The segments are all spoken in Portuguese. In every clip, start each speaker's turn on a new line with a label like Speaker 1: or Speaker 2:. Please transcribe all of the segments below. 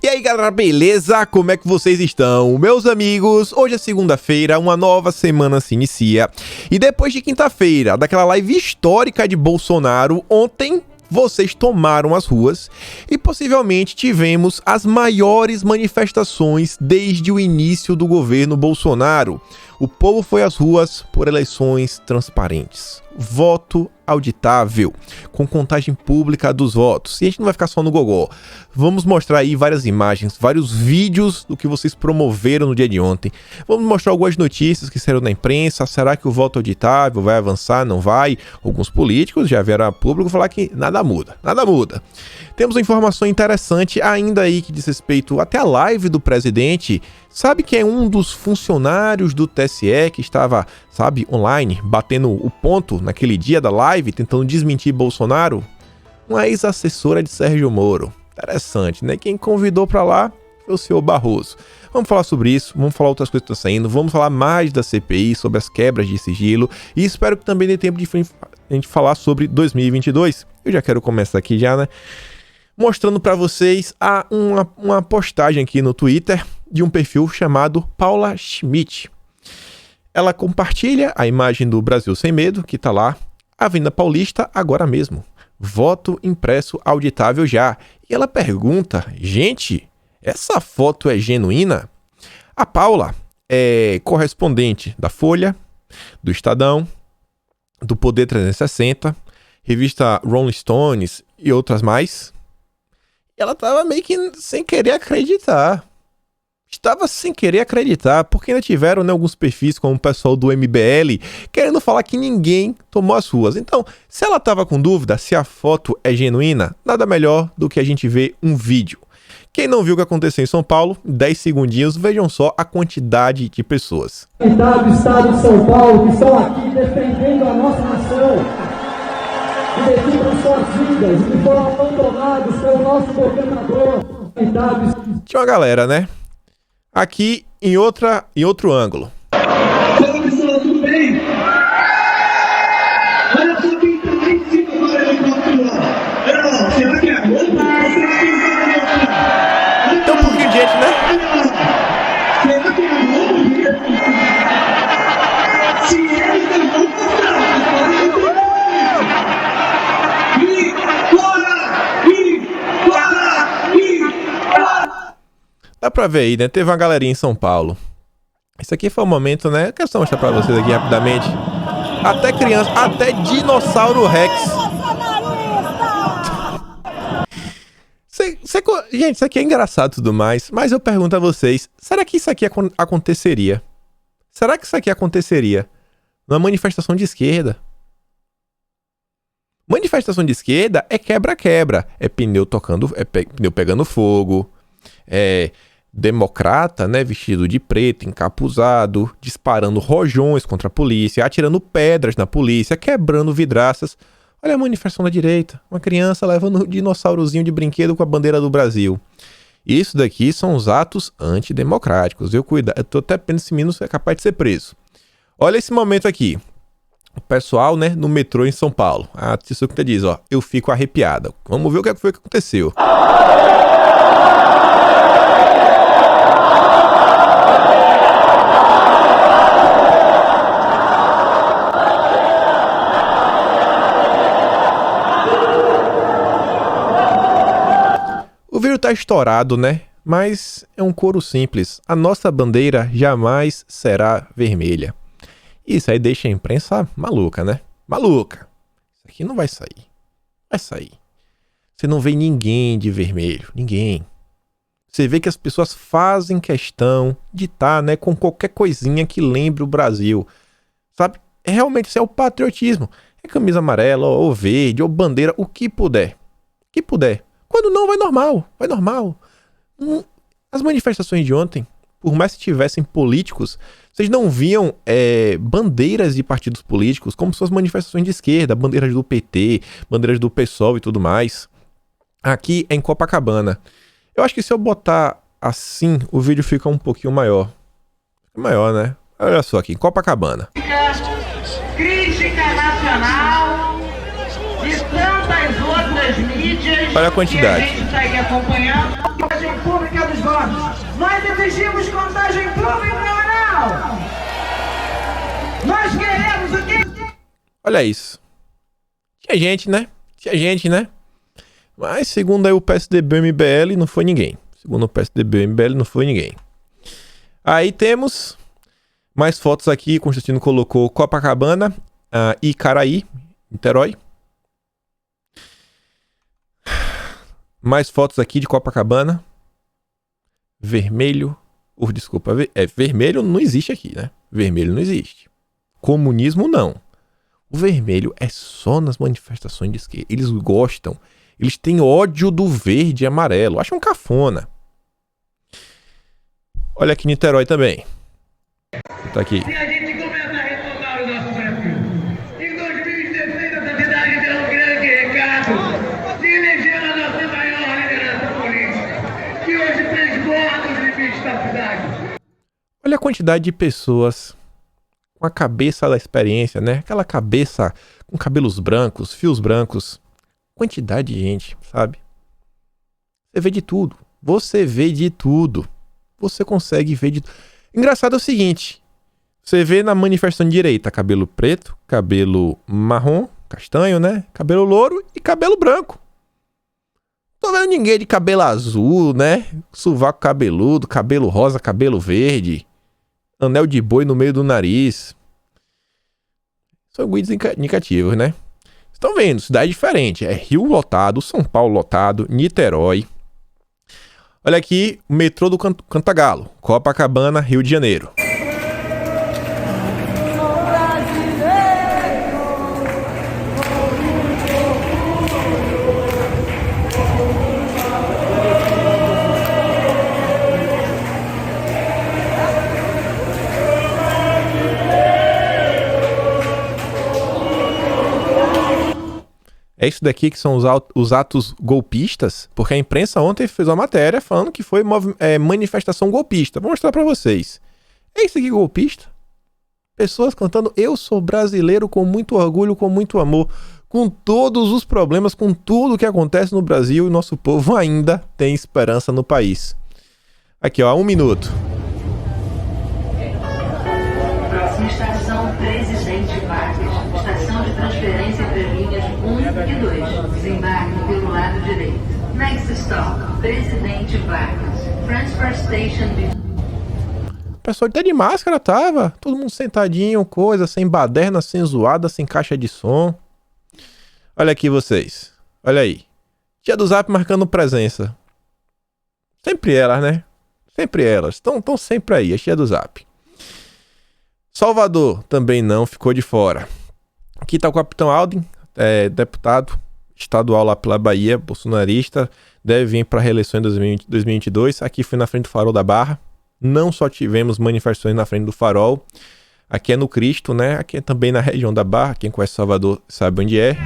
Speaker 1: E aí galera, beleza? Como é que vocês estão? Meus amigos, hoje é segunda-feira, uma nova semana se inicia. E depois de quinta-feira, daquela live histórica de Bolsonaro, ontem vocês tomaram as ruas e possivelmente tivemos as maiores manifestações desde o início do governo Bolsonaro. O povo foi às ruas por eleições transparentes, voto auditável, com contagem pública dos votos. E a gente não vai ficar só no gogó. Vamos mostrar aí várias imagens, vários vídeos do que vocês promoveram no dia de ontem. Vamos mostrar algumas notícias que saíram na imprensa. Será que o voto auditável vai avançar? Não vai? Alguns políticos já vieram a público falar que nada muda, nada muda. Temos uma informação interessante ainda aí que diz respeito até a live do presidente. Sabe que é um dos funcionários do TSE que estava, online, batendo o ponto naquele dia da live, tentando desmentir Bolsonaro? Uma ex-assessora de Sérgio Moro. Interessante, né? Quem convidou para lá foi o senhor Barroso. Vamos falar sobre isso, vamos falar outras coisas que estão saindo, vamos falar mais da CPI, sobre as quebras de sigilo, e espero que também dê tempo de a gente falar sobre 2022. Eu já quero começar aqui né? Mostrando para vocês uma postagem aqui no Twitter de um perfil chamado Paula Schmidt. Ela compartilha a imagem do Brasil Sem Medo, que tá lá, Avenida Paulista agora mesmo. Voto impresso auditável já. E ela pergunta, gente, essa foto é genuína? A Paula é correspondente da Folha, do Estadão, do Poder 360, revista Rolling Stones e outras mais. Ela tava meio que sem querer acreditar. Estava sem querer acreditar, porque ainda tiveram alguns perfis, como o pessoal do MBL, querendo falar que ninguém tomou as ruas. Então, se ela estava com dúvida se a foto é genuína, nada melhor do que a gente ver um vídeo. Quem não viu o que aconteceu em São Paulo, 10 segundinhos, vejam só a quantidade de pessoas.
Speaker 2: Do Estado de São Paulo, que estão aqui defendendo a nossa nação, que defendem suas vidas, que foram abandonados pelo nosso governador.
Speaker 1: Tinha uma galera, né? Aqui em outro ângulo.
Speaker 2: Fala pessoal, tudo bem? Olha só quem tá lá em cima do helicóptero lá. Será que é a Globo?
Speaker 1: Tem um pouquinho de gente, né?
Speaker 2: Será que é a Globo? Se eles não vão
Speaker 1: Dá pra ver aí, né? Teve uma galerinha em São Paulo. Esse aqui foi o momento, né? Eu quero só mostrar pra vocês aqui rapidamente. Até criança, até dinossauro Rex. Gente, isso aqui é engraçado e tudo mais, mas eu pergunto a vocês, será que isso aqui aconteceria? Será que isso aqui aconteceria numa manifestação de esquerda? Manifestação de esquerda é quebra-quebra. É pneu pneu pegando fogo. É democrata, né, vestido de preto, encapuzado, disparando rojões contra a polícia, atirando pedras na polícia, quebrando vidraças. Olha a manifestação da direita, uma criança levando um dinossaurozinho de brinquedo com a bandeira do Brasil. Isso daqui são os atos antidemocráticos. Eu tô até pensando se esse menino é capaz de ser preso. Olha esse momento aqui. O pessoal, né, no metrô em São Paulo. A Tissuca diz, ó, eu fico arrepiada. Vamos ver o que foi que aconteceu. O vídeo tá estourado, né? Mas é um coro simples. A nossa bandeira jamais será vermelha. Isso aí deixa a imprensa maluca, né? Maluca. Isso aqui não vai sair. Vai sair. Você não vê ninguém de vermelho. Ninguém. Você vê que as pessoas fazem questão de estar, né, com qualquer coisinha que lembre o Brasil. Sabe? Realmente isso é o patriotismo. É camisa amarela, ou verde, ou bandeira, o que puder. O que puder. Quando não, vai normal. Vai normal. As manifestações de ontem, por mais que tivessem políticos, vocês não viam bandeiras de partidos políticos como suas manifestações de esquerda, bandeiras do PT, bandeiras do PSOL e tudo mais. Aqui em Copacabana. Eu acho que se eu botar assim, o vídeo fica um pouquinho maior. Maior, né? Olha só aqui, em Copacabana.
Speaker 3: Crítica nacional de tantas outras pelas mídias.
Speaker 1: Olha a quantidade.
Speaker 3: E a gente está aqui acompanhando. Contagem pública dos votos. Nós exigimos contagem pública ou não? Nós queremos o quê?
Speaker 1: Olha isso. Tinha gente, né? Mas segundo aí o PSDB e o MBL, não foi ninguém. Segundo o PSDB e o MBL, não foi ninguém. Aí temos mais fotos aqui. Constantino colocou Copacabana, Icaraí, Niterói. Mais fotos aqui de Copacabana. Vermelho. Desculpa, vermelho não existe aqui, né? Vermelho não existe. Comunismo não. O vermelho é só nas manifestações de esquerda. Eles gostam. Eles têm ódio do verde e amarelo. Acham cafona. Olha aqui Niterói também. Tá aqui.
Speaker 3: Se a gente começa a retomar o nosso Brasil, em 2016 essa cidade deu um grande recado de eleger a nossa maior liderança política, que hoje transborda os limites da cidade.
Speaker 1: Olha a quantidade de pessoas com a cabeça da experiência, né? Aquela cabeça com cabelos brancos, fios brancos. Quantidade de gente, sabe? Você vê de tudo. Você vê de tudo. Você consegue ver de tudo. Engraçado é o seguinte. Você vê na manifestação de direita cabelo preto, cabelo marrom, castanho, né? Cabelo louro e cabelo branco. Não tô vendo ninguém de cabelo azul, né? Sovaco cabeludo, cabelo rosa, cabelo verde. Anel de boi no meio do nariz. São guias indicativos, né? Estão vendo, cidade diferente. É Rio lotado, São Paulo lotado, Niterói. Olha aqui, o metrô do Cantagalo. Copacabana, Rio de Janeiro. É isso daqui que são os atos golpistas, porque a imprensa ontem fez uma matéria falando que foi manifestação golpista. Vou mostrar pra vocês. É isso aqui golpista? Pessoas cantando "Eu sou brasileiro" com muito orgulho, com muito amor, com todos os problemas, com tudo que acontece no Brasil, e nosso povo ainda tem esperança no país. Aqui, ó, 1 minuto.
Speaker 4: Próxima estação, Presidente Vargas. Estação de transferência entre linhas 1 e 2. Desembarque pelo lado direito. Next stop, Presidente Vargas. Transfer Station de...
Speaker 1: O pessoal até de máscara tava. Todo mundo sentadinho, coisa, sem baderna, sem zoada, sem caixa de som. Olha aqui vocês. Olha aí. Tia do Zap marcando presença. Sempre elas, né? Sempre elas. Estão sempre aí, a tia do Zap. Salvador também não, ficou de fora. Aqui tá o Capitão Alden, deputado estadual lá pela Bahia, bolsonarista, deve vir para a reeleição em 2022. Aqui foi na frente do Farol da Barra. Não só tivemos manifestações na frente do Farol, aqui é no Cristo, né? Aqui é também na região da Barra. Quem conhece Salvador sabe onde é.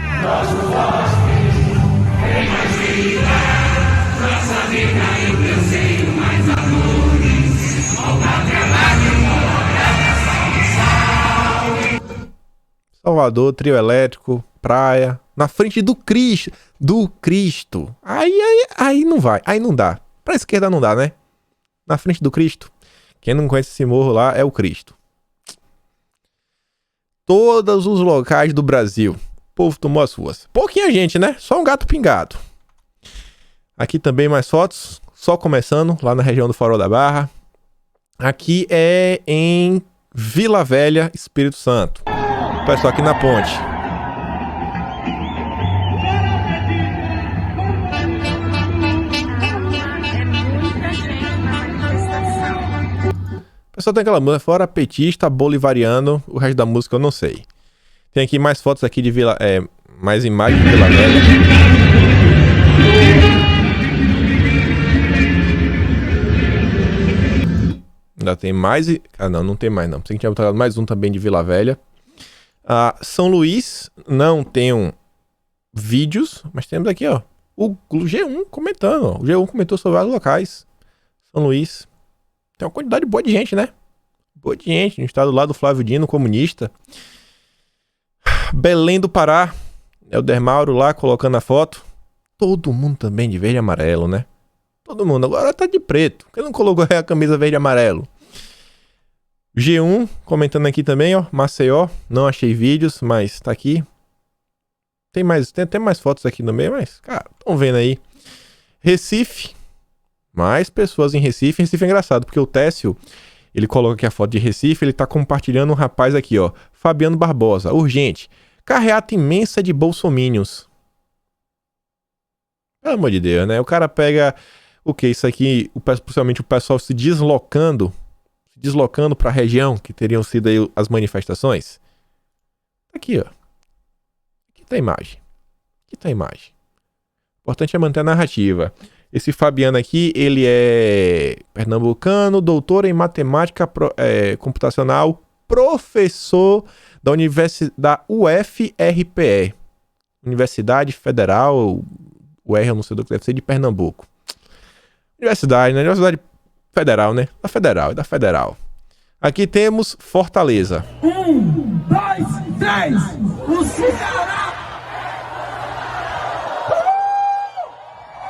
Speaker 1: Salvador, trio elétrico, praia, na frente do Cristo. Do Cristo. Aí não vai, aí não dá. Pra esquerda não dá, né? Na frente do Cristo. Quem não conhece esse morro lá é o Cristo. Todos os locais do Brasil. O povo tomou as ruas. Pouquinha gente, né? Só um gato pingado. Aqui também mais fotos. Só começando, lá na região do Farol da Barra. Aqui é em Vila Velha, Espírito Santo. O pessoal aqui na ponte. O pessoal tem aquela música, fora petista, bolivariano, o resto da música eu não sei. Tem aqui mais fotos aqui de Vila... mais imagens de Vila Velha. Ainda tem mais... não tem mais não. Pensei que tinha botado mais um também de Vila Velha. São Luís, não tenho vídeos, mas temos aqui, ó, o G1 comentando, ó. O G1 comentou sobre vários locais. São Luís. Tem uma quantidade boa de gente, né? Boa de gente, no estado lá do Flávio Dino, comunista. Belém do Pará, é o Dermauro lá colocando a foto. todo mundo também de verde e amarelo, né? Todo mundo. Agora tá de preto. Quem não colocou a camisa verde e amarelo? G1 comentando aqui também, ó. Maceió. Não achei vídeos, mas tá aqui. Tem até mais fotos aqui no meio, mas, cara, estão vendo aí. Recife. Mais pessoas em Recife. Recife é engraçado, porque o Técio, ele coloca aqui a foto de Recife, ele tá compartilhando um rapaz aqui, ó. Fabiano Barbosa. Urgente. Carreata imensa de bolsominions. Pelo amor de Deus, né? O cara pega... O que? Isso aqui, principalmente o pessoal se deslocando para a região que teriam sido aí as manifestações. Aqui, ó. Aqui tá a imagem. Aqui tá a imagem. O importante é manter a narrativa. Esse Fabiano aqui, ele é pernambucano, doutor em matemática computacional, professor da UFRPE, Universidade Federal, o R eu não sei do que deve ser, de Pernambuco. Universidade, né? Universidade Federal, né? Da Federal. Aqui temos Fortaleza.
Speaker 2: 1, 2, 3, o Ceará!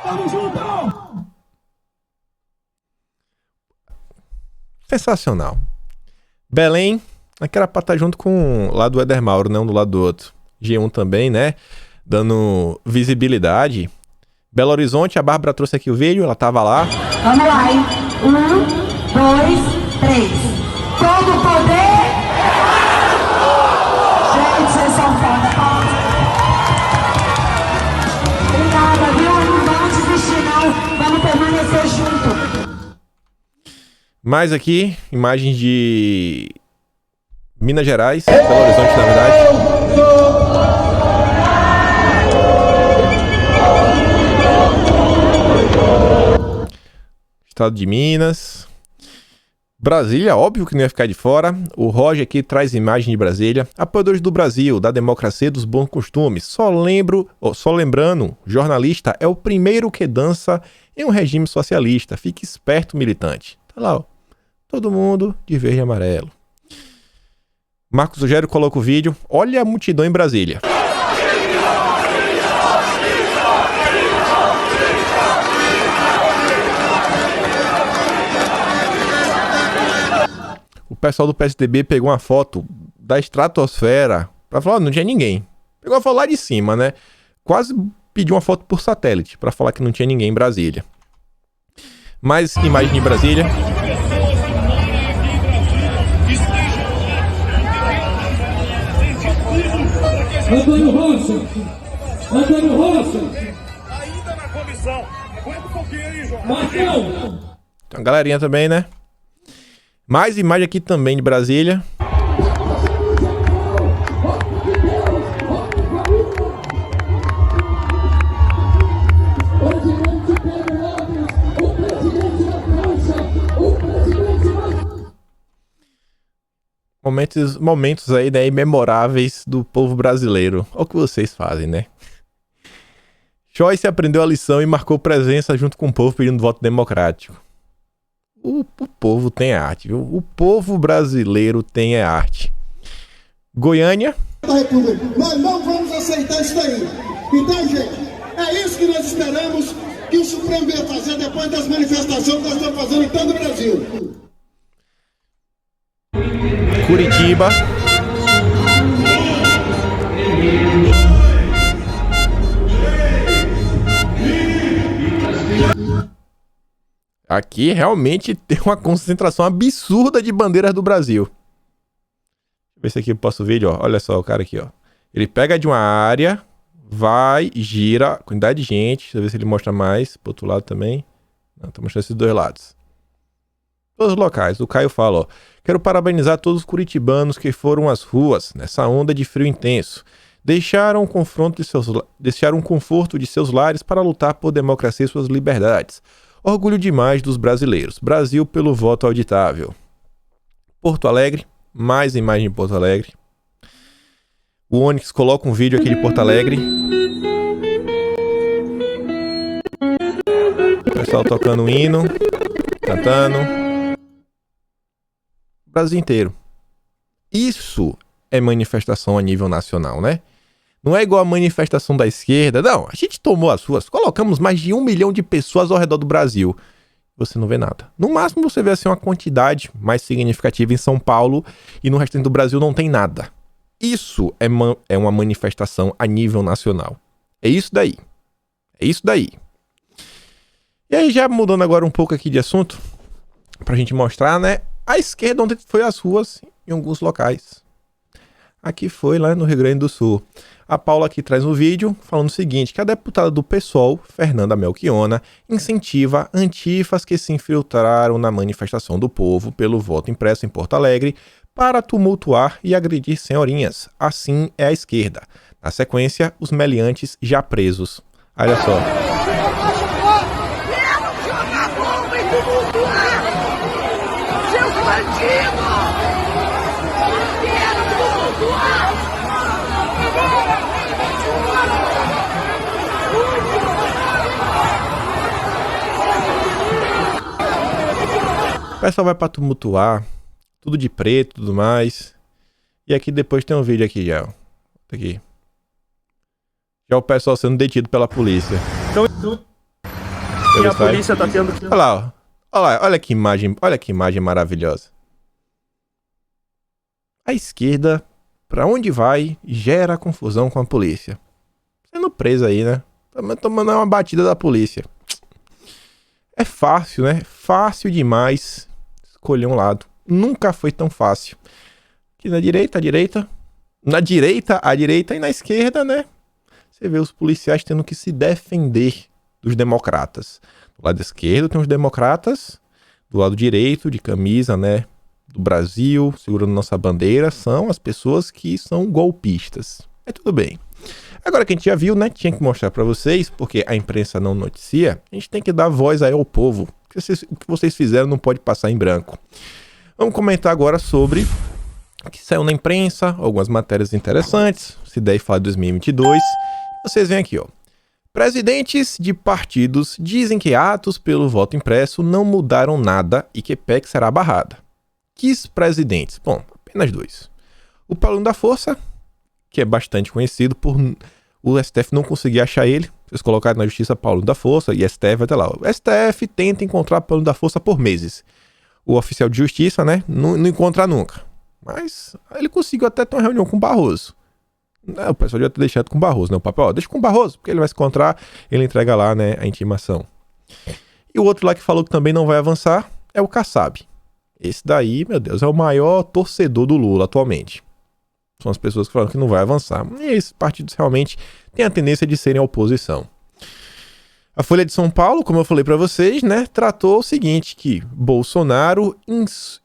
Speaker 2: Tamo junto!
Speaker 1: Sensacional. Belém, aqui era pra estar junto com o lado do Éder Mauro, não do lado do outro. G1 também, né? Dando visibilidade. Belo Horizonte, a Bárbara trouxe aqui o vídeo, ela tava lá.
Speaker 4: Vamos lá, hein? 1, 2, 3. Todo o poder. Gente, vocês são foda, tá? Obrigada, viu? Não vamos desistir, não. Vamos permanecer junto.
Speaker 1: Mais aqui, imagens de Minas Gerais, Belo Horizonte, na verdade. Estado de Minas. Brasília, óbvio que não ia ficar de fora. O Roger aqui traz imagem de Brasília. Apoiadores do Brasil, da democracia e dos bons costumes. Só lembrando, jornalista é o primeiro que dança em um regime socialista. Fique esperto, militante. Tá lá, ó. Todo mundo de verde e amarelo. Marcos Rogério coloca o vídeo. Olha a multidão em Brasília. O pessoal do PSDB pegou uma foto da estratosfera pra falar, não tinha ninguém. Pegou a foto lá de cima, né? Quase pediu uma foto por satélite pra falar que não tinha ninguém em Brasília. Mais imagem de Brasília.
Speaker 2: Antônio Rocha! Antônio Rocha!
Speaker 5: Ainda na comissão. Aguenta um pouquinho aí, João.
Speaker 2: Marcão!
Speaker 1: Tem uma galerinha também, né? Mais imagem aqui também de Brasília. Momentos aí, né, memoráveis do povo brasileiro. Olha o que vocês fazem, né? Joyce aprendeu a lição e marcou presença junto com o povo pedindo voto democrático. O povo tem arte, viu? O povo brasileiro tem arte. Goiânia.
Speaker 6: Nós não vamos aceitar isso daí. Então, gente, é isso que nós esperamos que o Supremo venha fazer depois das manifestações que nós estamos fazendo em todo o Brasil.
Speaker 1: Curitiba. Aqui realmente tem uma concentração absurda de bandeiras do Brasil. Deixa eu ver se aqui eu posso ver, ó. Olha só o cara aqui, ó. Ele pega de uma área, vai, gira, quantidade de gente. Deixa eu ver se ele mostra mais. Pro outro lado também. Não, tá mostrando esses dois lados. Todos os locais. O Caio fala, ó. Quero parabenizar todos os curitibanos que foram às ruas nessa onda de frio intenso. Deixaram o conforto de seus lares para lutar por democracia e suas liberdades. Orgulho demais dos brasileiros. Brasil pelo voto auditável. Porto Alegre. Mais imagem de Porto Alegre. O Onyx coloca um vídeo aqui de Porto Alegre. O pessoal tocando um hino. Cantando. Brasil inteiro. Isso é manifestação a nível nacional, né? Não é igual a manifestação da esquerda. Não, a gente tomou as ruas, colocamos mais de 1 milhão de pessoas ao redor do Brasil. Você não vê nada. No máximo você vê assim uma quantidade mais significativa em São Paulo e no restante do Brasil não tem nada. Isso é uma manifestação a nível nacional. É isso daí. É isso daí. E aí, já mudando agora um pouco aqui de assunto, pra gente mostrar, né? A esquerda ontem foi às ruas em alguns locais. Aqui foi lá no Rio Grande do Sul. A Paula aqui traz um vídeo falando o seguinte, que a deputada do PSOL, Fernanda Melchiona, incentiva antifas que se infiltraram na manifestação do povo pelo voto impresso em Porto Alegre para tumultuar e agredir senhorinhas. Assim é a esquerda. Na sequência, os meliantes já presos. Olha só. O pessoal vai pra tumultuar, tudo de preto, tudo mais. E aqui depois tem um vídeo aqui já, ó. Aqui. Já o pessoal sendo detido pela polícia.
Speaker 7: Então, e a polícia tá tendo que...
Speaker 1: Olha lá, ó. Olha que imagem maravilhosa. A esquerda, pra onde vai, gera confusão com a polícia. Sendo preso aí, né? Tomando uma batida da polícia. É fácil, né? Fácil demais escolher um lado. Nunca foi tão fácil. Aqui na direita, a direita. Na direita, a direita e na esquerda, né? Você vê os policiais tendo que se defender dos democratas. Do lado esquerdo tem os democratas. Do lado direito, de camisa, né? Do Brasil, segurando nossa bandeira, são as pessoas que são golpistas. É tudo bem. Agora que a gente já viu, né? Tinha que mostrar pra vocês, porque a imprensa não noticia. A gente tem que dar voz aí ao povo. O que vocês fizeram não pode passar em branco. Vamos comentar agora sobre o que saiu na imprensa, algumas matérias interessantes. Se der e falar de 2022. Vocês veem aqui, ó. Presidentes de partidos dizem que atos pelo voto impresso não mudaram nada e que PEC será barrada. Que presidentes? Bom, apenas 2. O Paulinho da Força, que é bastante conhecido por o STF não conseguir achar ele. Vocês colocarem na justiça Paulinho da Força e STF vai ter lá. O STF tenta encontrar Paulinho da Força por meses. O oficial de justiça, né, não encontra nunca. Mas ele conseguiu até ter uma reunião com o Barroso. O pessoal já ter deixado com o Barroso, né? O papel, ó, deixa com o Barroso, porque ele vai se encontrar, ele entrega lá, né, a intimação. E o outro lá que falou que também não vai avançar é o Kassab. Esse daí, meu Deus, é o maior torcedor do Lula atualmente. São as pessoas que falam que não vai avançar. E esses partidos realmente têm a tendência de serem a oposição. A Folha de São Paulo, como eu falei para vocês, né, tratou o seguinte, que Bolsonaro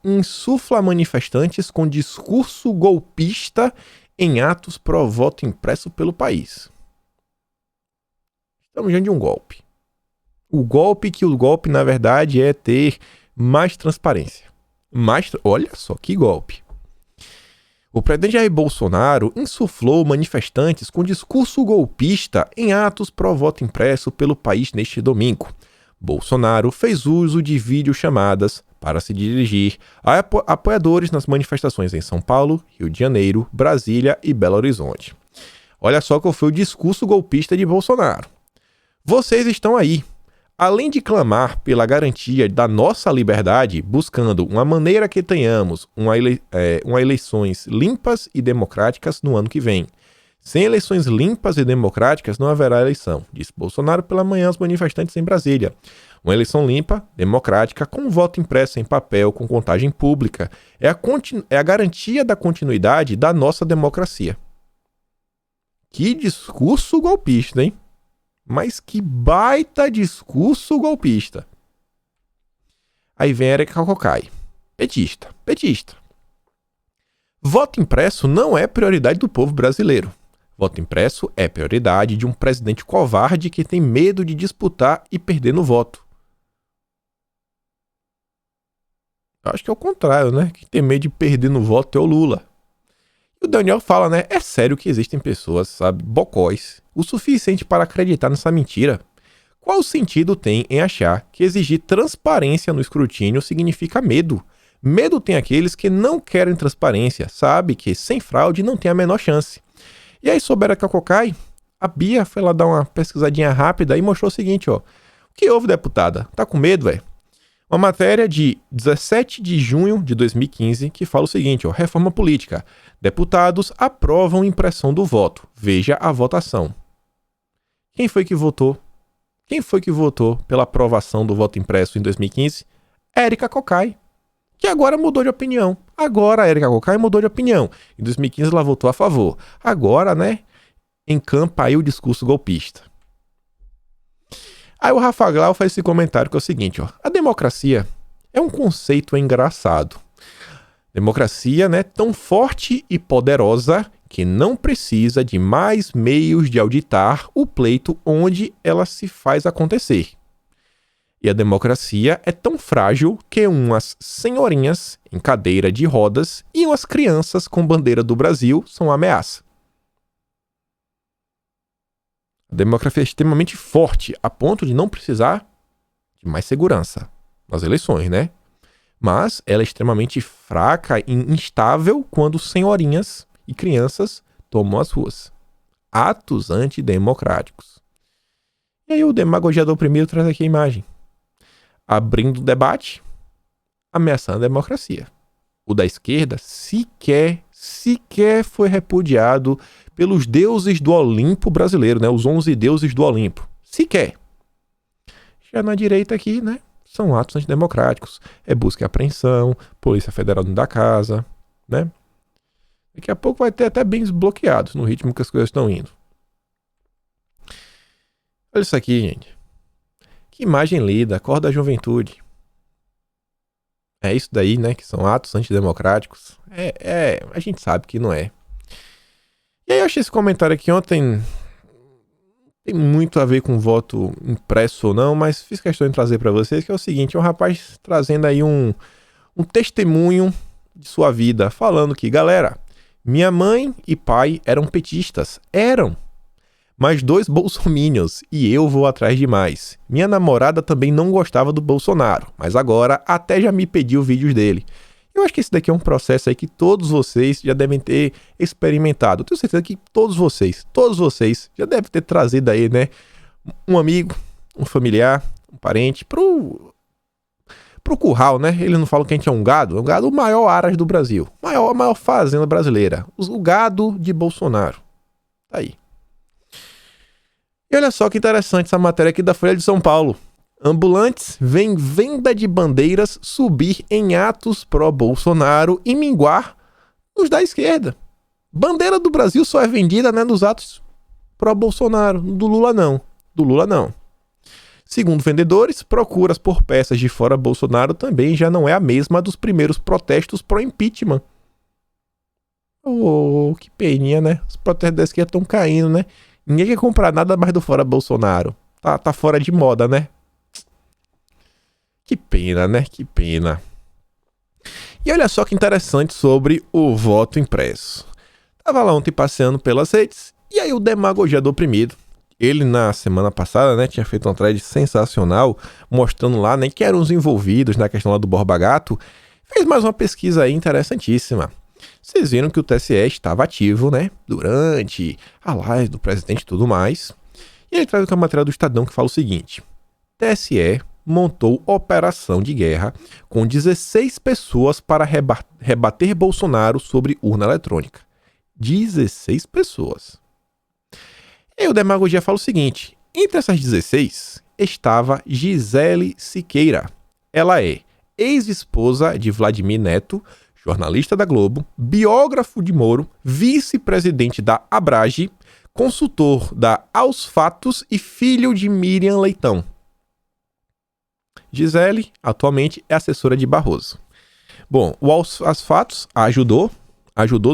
Speaker 1: insufla manifestantes com discurso golpista em atos pró-voto impresso pelo país. Estamos diante de um golpe. O golpe, na verdade, é ter mais transparência. Olha só que golpe. O presidente Jair Bolsonaro insuflou manifestantes com discurso golpista em atos pró-voto impresso pelo país neste domingo. Bolsonaro fez uso de videochamadas para se dirigir a apoiadores nas manifestações em São Paulo, Rio de Janeiro, Brasília e Belo Horizonte. Olha só qual foi o discurso golpista de Bolsonaro. Vocês estão aí. Além de clamar pela garantia da nossa liberdade, buscando uma maneira que tenhamos eleições limpas e democráticas no ano que vem. Sem eleições limpas e democráticas não haverá eleição, disse Bolsonaro pela manhã aos manifestantes em Brasília. Uma eleição limpa, democrática, com voto impresso em papel, com contagem pública, é a garantia da continuidade da nossa democracia. Que discurso golpista, hein? Mas que baita discurso golpista. Aí vem Eric Calcocai. Petista. Voto impresso não é prioridade do povo brasileiro. Voto impresso é prioridade de um presidente covarde que tem medo de disputar e perder no voto. Eu acho que é o contrário, né? Quem tem medo de perder no voto é o Lula. E o Daniel fala, né? É sério que existem pessoas, sabe, bocóis, o suficiente para acreditar nessa mentira. Qual sentido tem em achar que exigir transparência no escrutínio significa medo? Medo tem aqueles que não querem transparência, sabe que sem fraude não tem a menor chance. E aí, sobre a Érica Cocai, a Bia foi lá dar uma pesquisadinha rápida e mostrou o seguinte, ó. O que houve, deputada? Tá com medo, velho? Uma matéria de 17 de junho de 2015 que fala o seguinte, ó. Reforma política. Deputados aprovam impressão do voto. Veja a votação. Quem foi que votou? Quem foi que votou pela aprovação do voto impresso em 2015? Érica Cocai, que agora mudou de opinião. Agora a Érica Cocai mudou de opinião. Em 2015 ela votou a favor. Agora, né, encampa aí o discurso golpista. Aí o Rafa Glau faz esse comentário que é o seguinte, ó. A democracia é um conceito engraçado. Democracia, né, tão forte e poderosa que não precisa de mais meios de auditar o pleito onde ela se faz acontecer. E a democracia é tão frágil que umas senhorinhas em cadeira de rodas e umas crianças com bandeira do Brasil são ameaça. A democracia é extremamente forte a ponto de não precisar de mais segurança nas eleições, né? Mas ela é extremamente fraca e instável quando senhorinhas e crianças tomam as ruas. Atos antidemocráticos. E aí o demagogia do oprimido traz aqui a imagem. Abrindo o debate, ameaçando a democracia. O da esquerda sequer foi repudiado pelos deuses do Olimpo brasileiro, né? Os 11 deuses do Olimpo. Sequer. Já na direita aqui, né? São atos antidemocráticos. É busca e apreensão, Polícia Federal dentro da casa, né? Daqui a pouco vai ter até bens bloqueados no ritmo que as coisas estão indo. Olha isso aqui, gente. Que imagem lida, cor da juventude. É isso daí, né? Que são atos antidemocráticos. A gente sabe que não é. E aí eu achei esse comentário aqui ontem. Tem muito a ver com voto impresso ou não, mas fiz questão de trazer para vocês, que é o seguinte, é um rapaz trazendo aí um testemunho de sua vida, falando que, galera, minha mãe e pai eram petistas. Eram. Mas 2 bolsominions e eu vou atrás de mais. Minha namorada também não gostava do Bolsonaro, mas agora até já me pediu vídeos dele. Eu acho que esse daqui é um processo aí que todos vocês já devem ter experimentado. Eu tenho certeza que todos vocês já devem ter trazido aí, né, um amigo, um familiar, um parente pro curral, né? Eles não falam que a gente é um gado o maior aras do Brasil, a maior fazenda brasileira, o gado de Bolsonaro. Tá aí. E olha só que interessante essa matéria aqui da Folha de São Paulo. Ambulantes veem venda de bandeiras subir em atos pró-Bolsonaro e minguar os da esquerda. Bandeira do Brasil só é vendida, né, nos atos pró-Bolsonaro. Do Lula não. Segundo vendedores, procuras por peças de fora Bolsonaro também já não é a mesma dos primeiros protestos pró-impeachment. Oh, que peninha, né? Os protestos da esquerda estão caindo, né? Ninguém quer comprar nada mais do fora Bolsonaro. Tá fora de moda, né? Que pena, né? Que pena. E olha só que interessante sobre o voto impresso. Tava lá ontem passeando pelas redes, e aí o demagogia do oprimido, ele na semana passada, né, tinha feito uma thread sensacional, mostrando lá, né, que eram os envolvidos na questão lá do Borba Gato, fez mais uma pesquisa aí interessantíssima. Vocês viram que o TSE estava ativo, né, durante a live do presidente e tudo mais. E ele traz uma matéria do Estadão que fala o seguinte: TSE montou operação de guerra com 16 pessoas para rebater Bolsonaro sobre urna eletrônica. 16 pessoas. E o Demagogia fala o seguinte: entre essas 16 estava Gisele Siqueira. Ela é ex-esposa de Vladimir Neto, jornalista da Globo, biógrafo de Moro, vice-presidente da Abrage, consultor da Aos Fatos e filho de Miriam Leitão. Gisele, atualmente, é assessora de Barroso. Bom, o Aos Fatos ajudou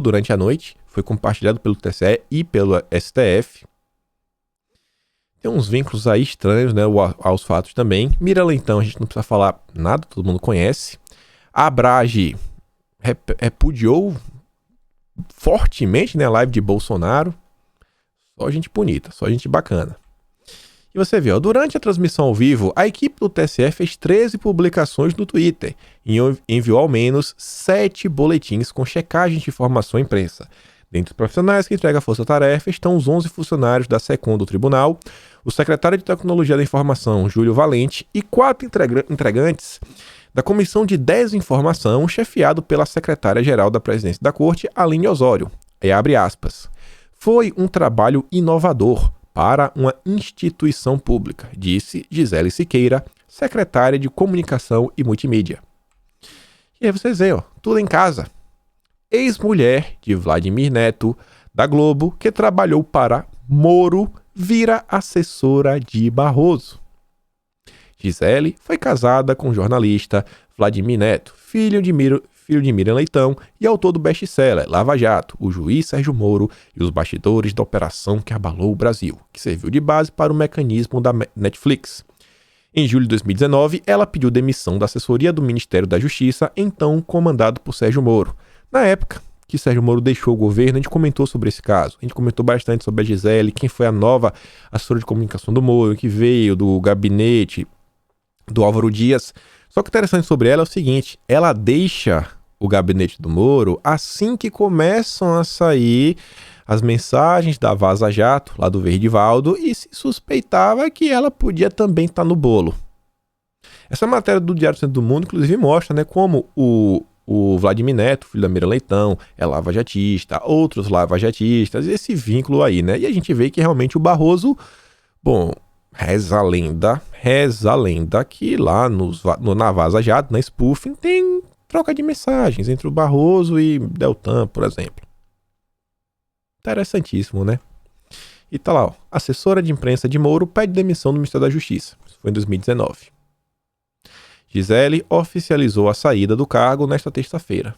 Speaker 1: durante a noite, foi compartilhado pelo TSE e pelo STF. Tem uns vínculos aí estranhos, né? O Aos Fatos também. Miriam Leitão, a gente não precisa falar nada, todo mundo conhece. A Abrage repudiou fortemente, né, a live de Bolsonaro. Só gente bonita, só gente bacana. E você vê, ó, durante a transmissão ao vivo, a equipe do TSE fez 13 publicações no Twitter e enviou ao menos 7 boletins com checagem de informação à imprensa. Dentre os profissionais que entregam a força-tarefa estão os 11 funcionários da SECOM do Tribunal, o secretário de Tecnologia da Informação, Júlio Valente, e 4 entregantes da Comissão de Desinformação, chefiado pela secretária-geral da Presidência da Corte, Aline Osório. Aí abre aspas. Foi um trabalho inovador para uma instituição pública, disse Gisele Siqueira, secretária de Comunicação e Multimídia. E aí vocês veem, tudo em casa. Ex-mulher de Vladimir Neto, da Globo, que trabalhou para Moro, vira assessora de Barroso. Gisele foi casada com o jornalista Vladimir Neto, filho de Miriam Leitão e autor do best-seller Lava Jato, o juiz Sérgio Moro e os bastidores da operação que abalou o Brasil, que serviu de base para o mecanismo da Netflix. Em julho de 2019, ela pediu demissão da assessoria do Ministério da Justiça, então comandado por Sérgio Moro. Na época que Sérgio Moro deixou o governo, a gente comentou sobre esse caso. A gente comentou bastante sobre a Gisele, quem foi a nova assessora de comunicação do Moro, que veio do gabinete do Álvaro Dias. Só que o interessante sobre ela é o seguinte, ela deixa o gabinete do Moro assim que começam a sair as mensagens da Vaza Jato, lá do Verdivaldo, e se suspeitava que ela podia também estar no bolo. Essa matéria do Diário do Centro do Mundo, inclusive, mostra, né, como o Vladimir Neto, filho da Miriam Leitão, é lava-jatista, outros lava-jatistas, esse vínculo aí, né? E a gente vê que realmente o Barroso, bom, reza a lenda que lá na Vaza Jato, na spoofing, tem troca de mensagens entre o Barroso e Deltan, por exemplo. Interessantíssimo, né? E tá lá, ó, assessora de imprensa de Moro pede demissão do Ministério da Justiça. Isso foi em 2019. Gisele oficializou a saída do cargo nesta terça-feira.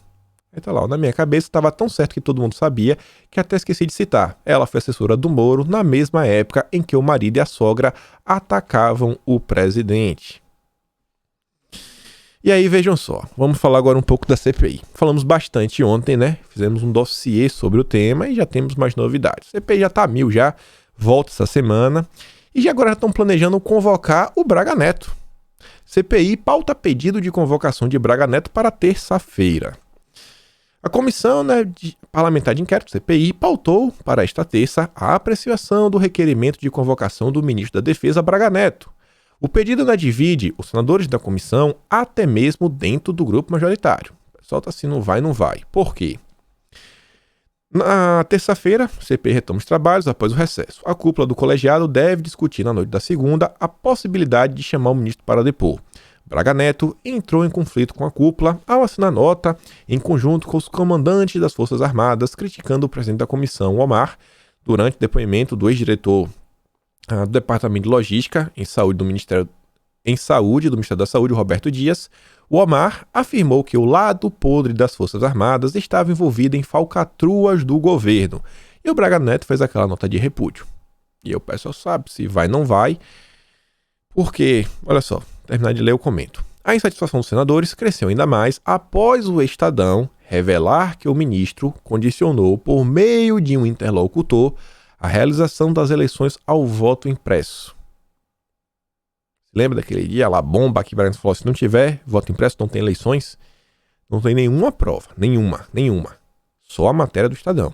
Speaker 1: Aí tá lá, ó, na minha cabeça estava tão certo que todo mundo sabia que até esqueci de citar. Ela foi assessora do Moro na mesma época em que o marido e a sogra atacavam o presidente. E aí, vejam só, vamos falar agora um pouco da CPI. Falamos bastante ontem, né? Fizemos um dossiê sobre o tema e já temos mais novidades. A CPI já tá a 1000 já, volta essa semana. E já agora já estão planejando convocar o Braga Neto. CPI pauta pedido de convocação de Braga Neto para terça-feira. A Comissão Parlamentar de Inquérito, CPI, pautou para esta terça a apreciação do requerimento de convocação do ministro da Defesa, Braga Neto. O pedido não divide os senadores da comissão até mesmo dentro do grupo majoritário. O pessoal está assim, não vai. Por quê? Na terça-feira, a CPI retoma os trabalhos após o recesso. A cúpula do colegiado deve discutir na noite da segunda a possibilidade de chamar o ministro para depor. Braga Neto entrou em conflito com a cúpula ao assinar nota em conjunto com os comandantes das Forças Armadas, criticando o presidente da comissão, Omar, durante o depoimento do ex-diretor do Departamento de Logística em Saúde do Ministério da Saúde, Roberto Dias. O Omar afirmou que o lado podre das Forças Armadas estava envolvido em falcatruas do governo. E o Braga Neto fez aquela nota de repúdio. E o pessoal sabe se vai ou não vai, porque, olha só, terminar de ler eu comento. A insatisfação dos senadores cresceu ainda mais após o Estadão revelar que o ministro condicionou, por meio de um interlocutor, a realização das eleições ao voto impresso. Lembra daquele dia lá, bomba, que Braga falou, se não tiver voto impresso, não tem eleições? Não tem nenhuma prova, nenhuma. Só a matéria do Estadão.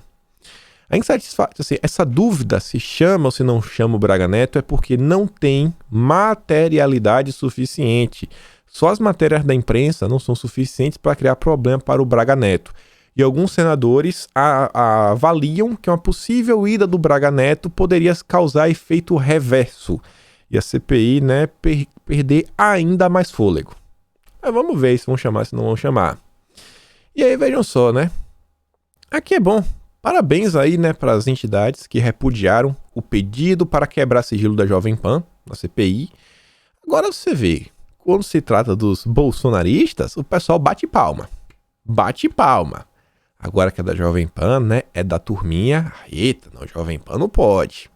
Speaker 1: A insatisfação, assim, essa dúvida se chama ou se não chama o Braga Neto é porque não tem materialidade suficiente. Só as matérias da imprensa não são suficientes para criar problema para o Braga Neto. E alguns senadores avaliam que uma possível ida do Braga Neto poderia causar efeito reverso. E a CPI, né, perder ainda mais fôlego. Mas vamos ver se vão chamar, se não vão chamar. E aí, vejam só, né? Aqui é bom. Parabéns aí, né, para as entidades que repudiaram o pedido para quebrar sigilo da Jovem Pan, na CPI. Agora você vê, quando se trata dos bolsonaristas, o pessoal bate palma. Agora que é da Jovem Pan, né, é da turminha. Eita, não, Jovem Pan não pode.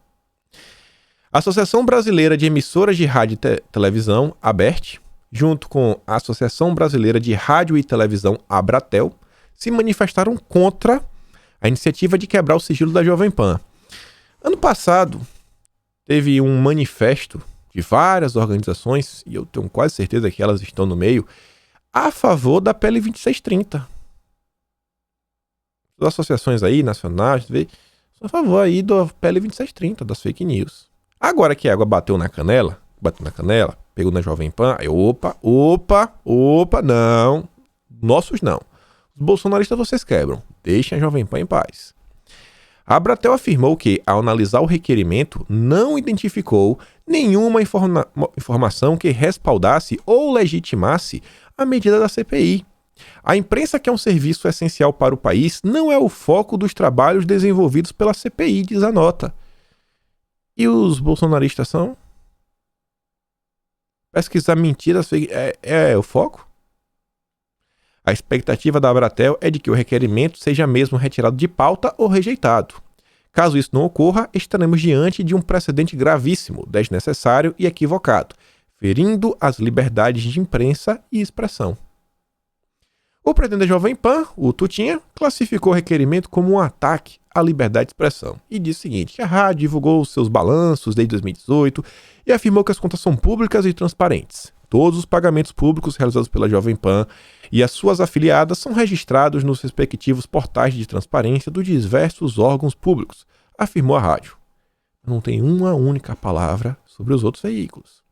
Speaker 1: A Associação Brasileira de Emissoras de Rádio e Televisão, ABERT, junto com a Associação Brasileira de Rádio e Televisão, Abratel, se manifestaram contra a iniciativa de quebrar o sigilo da Jovem Pan. Ano passado, teve um manifesto de várias organizações, e eu tenho quase certeza que elas estão no meio, a favor da PL 2630. As associações aí, nacionais, são a favor aí do PL 2730, das fake news. Agora que a água bateu na canela, pegou na Jovem Pan, aí opa, não. Nossos não. Os bolsonaristas vocês quebram. Deixem a Jovem Pan em paz. A Abratel afirmou que, ao analisar o requerimento, não identificou nenhuma informação que respaldasse ou legitimasse a medida da CPI. A imprensa, que é um serviço essencial para o país, não é o foco dos trabalhos desenvolvidos pela CPI, diz a nota. E os bolsonaristas são? Pesquisar mentiras é o foco? A expectativa da Abratel é de que o requerimento seja mesmo retirado de pauta ou rejeitado. Caso isso não ocorra, estaremos diante de um precedente gravíssimo, desnecessário e equivocado, ferindo as liberdades de imprensa e expressão. O presidente da Jovem Pan, o Tutinha, classificou o requerimento como um ataque à liberdade de expressão e disse o seguinte: a rádio divulgou seus balanços desde 2018 e afirmou que as contas são públicas e transparentes. Todos os pagamentos públicos realizados pela Jovem Pan e as suas afiliadas são registrados nos respectivos portais de transparência dos diversos órgãos públicos, afirmou a rádio. Não tem uma única palavra sobre os outros veículos.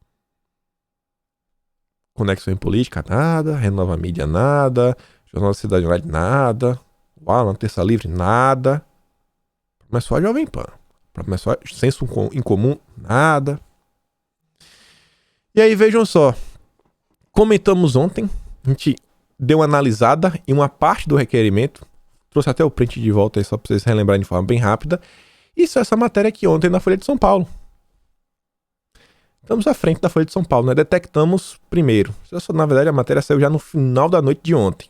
Speaker 1: Conexão em Política, nada. Renova Mídia, nada. Jornal da Cidade Online, nada. Uau, na Terça Livre, nada. Mas só a Jovem Pan. Mas só Senso em Comum, nada. E aí, vejam só. Comentamos ontem, a gente deu uma analisada em uma parte do requerimento. Trouxe até o print de volta aí só para vocês relembrarem de forma bem rápida. Isso é essa matéria aqui ontem na Folha de São Paulo. Estamos à frente da Folha de São Paulo, né? Detectamos primeiro. Na verdade, a matéria saiu já no final da noite de ontem.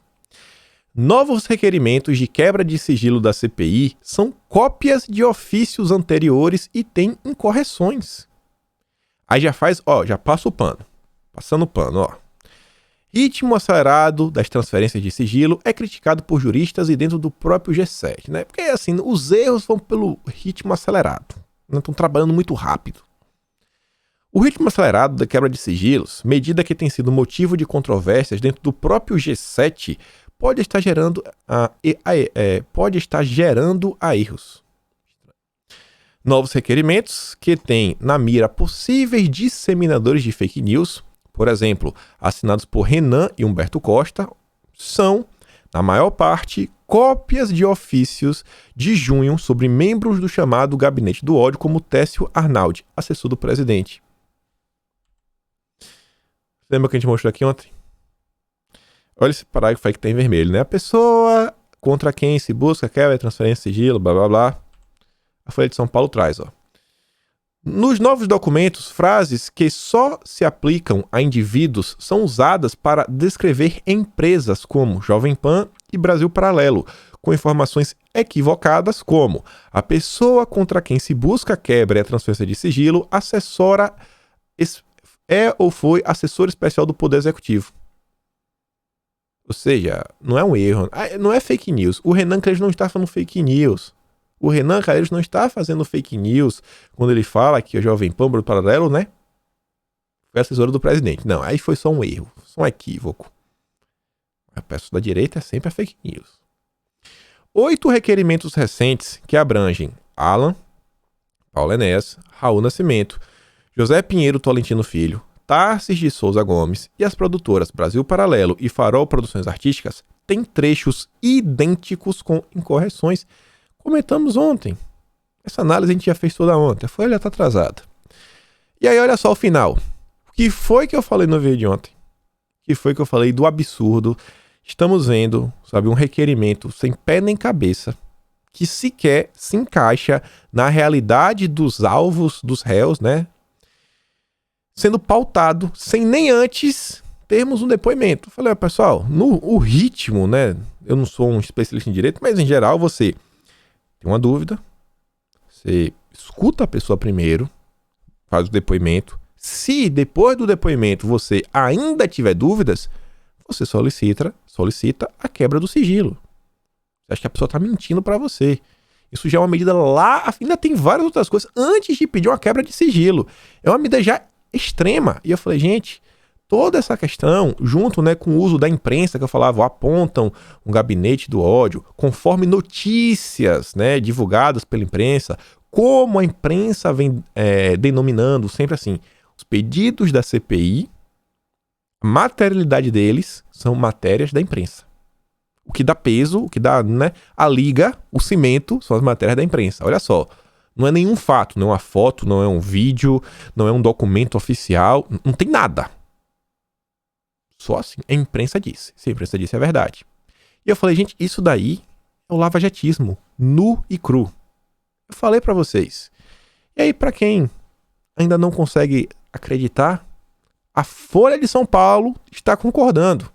Speaker 1: Novos requerimentos de quebra de sigilo da CPI são cópias de ofícios anteriores e têm incorreções. Aí já faz, já passa o pano. Passando o pano, Ritmo acelerado das transferências de sigilo é criticado por juristas e dentro do próprio G7, né? Porque, assim, os erros vão pelo ritmo acelerado. Não estão trabalhando muito rápido. O ritmo acelerado da quebra de sigilos, medida que tem sido motivo de controvérsias dentro do próprio G7, pode estar gerando erros. Novos requerimentos que têm na mira possíveis disseminadores de fake news, por exemplo, assinados por Renan e Humberto Costa, são, na maior parte, cópias de ofícios de junho sobre membros do chamado Gabinete do Ódio, como Técio Arnaldi, assessor do presidente. Lembra que a gente mostrou aqui ontem? Olha esse parágrafo aí que tá em vermelho, né? A pessoa contra quem se busca quebra, transferência de sigilo, blá blá blá. A Folha de São Paulo traz, Nos novos documentos, frases que só se aplicam a indivíduos são usadas para descrever empresas como Jovem Pan e Brasil Paralelo, com informações equivocadas como: a pessoa contra quem se busca quebra e a transferência de sigilo assessora ou foi assessor especial do Poder Executivo. Ou seja, não é um erro, não é fake news. O Renan Calheiros não está falando fake news. O Renan Calheiros não está fazendo fake news quando ele fala que o Jovem Pan, Brasil Paralelo, né, foi assessor do presidente. Não, aí foi só um erro, só um equívoco. A peça da direita é sempre a fake news. 8 requerimentos recentes que abrangem Alan, Paulo Enéas, Raul Nascimento, José Pinheiro Tolentino Filho, Tarsis de Souza Gomes e as produtoras Brasil Paralelo e Farol Produções Artísticas têm trechos idênticos com incorreções. Comentamos ontem. Essa análise a gente já fez toda ontem. A Folha já está atrasada. E aí, olha só o final. O que foi que eu falei no vídeo de ontem? O que foi que eu falei do absurdo? Estamos vendo, um requerimento sem pé nem cabeça, que sequer se encaixa na realidade dos alvos, dos réus, né? Sendo pautado sem nem antes termos um depoimento. Eu falei, pessoal, o ritmo, né? Eu não sou um especialista em direito, mas em geral você tem uma dúvida, você escuta a pessoa primeiro, faz o depoimento. Se depois do depoimento você ainda tiver dúvidas, você solicita a quebra do sigilo. Você acha que a pessoa está mentindo para você. Isso já é uma medida lá, ainda tem várias outras coisas antes de pedir uma quebra de sigilo. É uma medida já extrema. E eu falei, gente, toda essa questão, junto, né, com o uso da imprensa, que eu falava, apontam um gabinete do ódio, conforme notícias, né, divulgadas pela imprensa, como a imprensa vem denominando sempre assim, os pedidos da CPI, a materialidade deles são matérias da imprensa. O que dá peso, o que dá, né, a liga, o cimento, são as matérias da imprensa. Olha só, não é nenhum fato, não é uma foto, não é um vídeo, não é um documento oficial, não tem nada. Só assim, a imprensa disse. Se a imprensa disse, é verdade. E eu falei, gente, isso daí é o lavajatismo, nu e cru. Eu falei pra vocês. E aí, pra quem ainda não consegue acreditar, a Folha de São Paulo está concordando.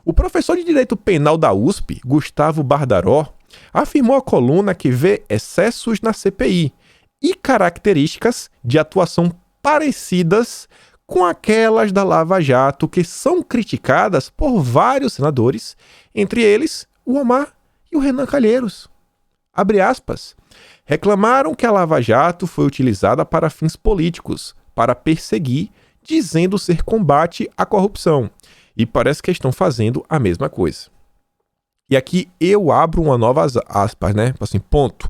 Speaker 1: O professor de Direito Penal da USP, Gustavo Bardaró, afirmou à coluna que vê excessos na CPI e características de atuação parecidas com aquelas da Lava Jato que são criticadas por vários senadores, entre eles o Omar e o Renan Calheiros. Abre aspas. Reclamaram que a Lava Jato foi utilizada para fins políticos, para perseguir, dizendo ser combate à corrupção. E parece que estão fazendo a mesma coisa. E aqui eu abro uma nova aspas, né? Assim, ponto.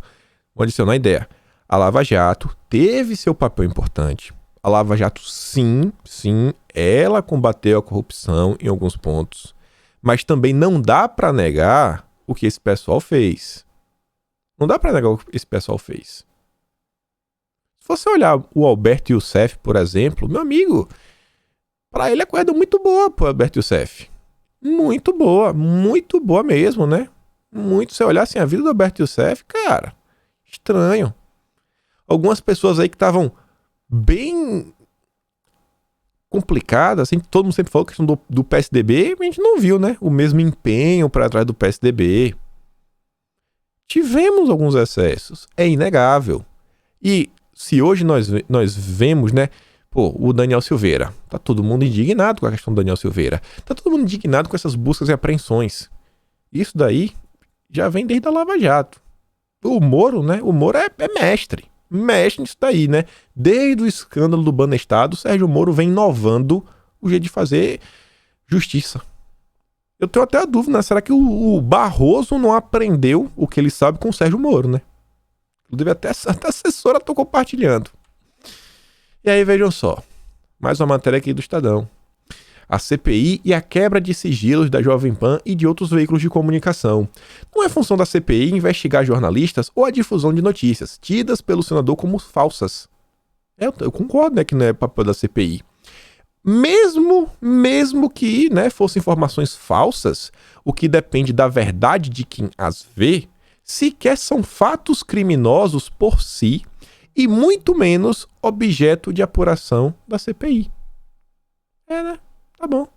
Speaker 1: Vou adicionar a ideia. A Lava Jato teve seu papel importante. A Lava Jato, sim, ela combateu a corrupção em alguns pontos. Mas também não dá para negar o que esse pessoal fez. Não dá para negar o que esse pessoal fez. Se você olhar o Alberto Youssef, por exemplo, meu amigo, para ele a coisa muito boa pro Alberto Youssef. Muito boa mesmo, né? Muito, se olhar assim a vida do Alberto Youssef, cara, estranho. Algumas pessoas aí que estavam bem complicadas, assim, todo mundo sempre falou que a questão do PSDB, a gente não viu, né? O mesmo empenho para trás do PSDB. Tivemos alguns excessos, é inegável. E se hoje nós vemos, né, pô, o Daniel Silveira, tá todo mundo indignado com a questão do Daniel Silveira, tá todo mundo indignado com essas buscas e apreensões. Isso daí já vem desde a Lava Jato. O Moro, né, o Moro é mestre nisso daí, né, desde o escândalo do Banestado, o Sérgio Moro vem inovando o jeito de fazer justiça. Eu tenho até a dúvida, né? Será que o Barroso não aprendeu o que ele sabe com o Sérgio Moro, né? Inclusive até a assessora estou compartilhando. E aí vejam só, mais uma matéria aqui do Estadão. A CPI e a quebra de sigilos da Jovem Pan e de outros veículos de comunicação. Não é função da CPI investigar jornalistas ou a difusão de notícias, tidas pelo senador como falsas. Eu concordo, né, que não é papel da CPI. Mesmo que, né, fossem informações falsas, o que depende da verdade de quem as vê, sequer são fatos criminosos por si e muito menos objeto de apuração da CPI. Né? Tá bom.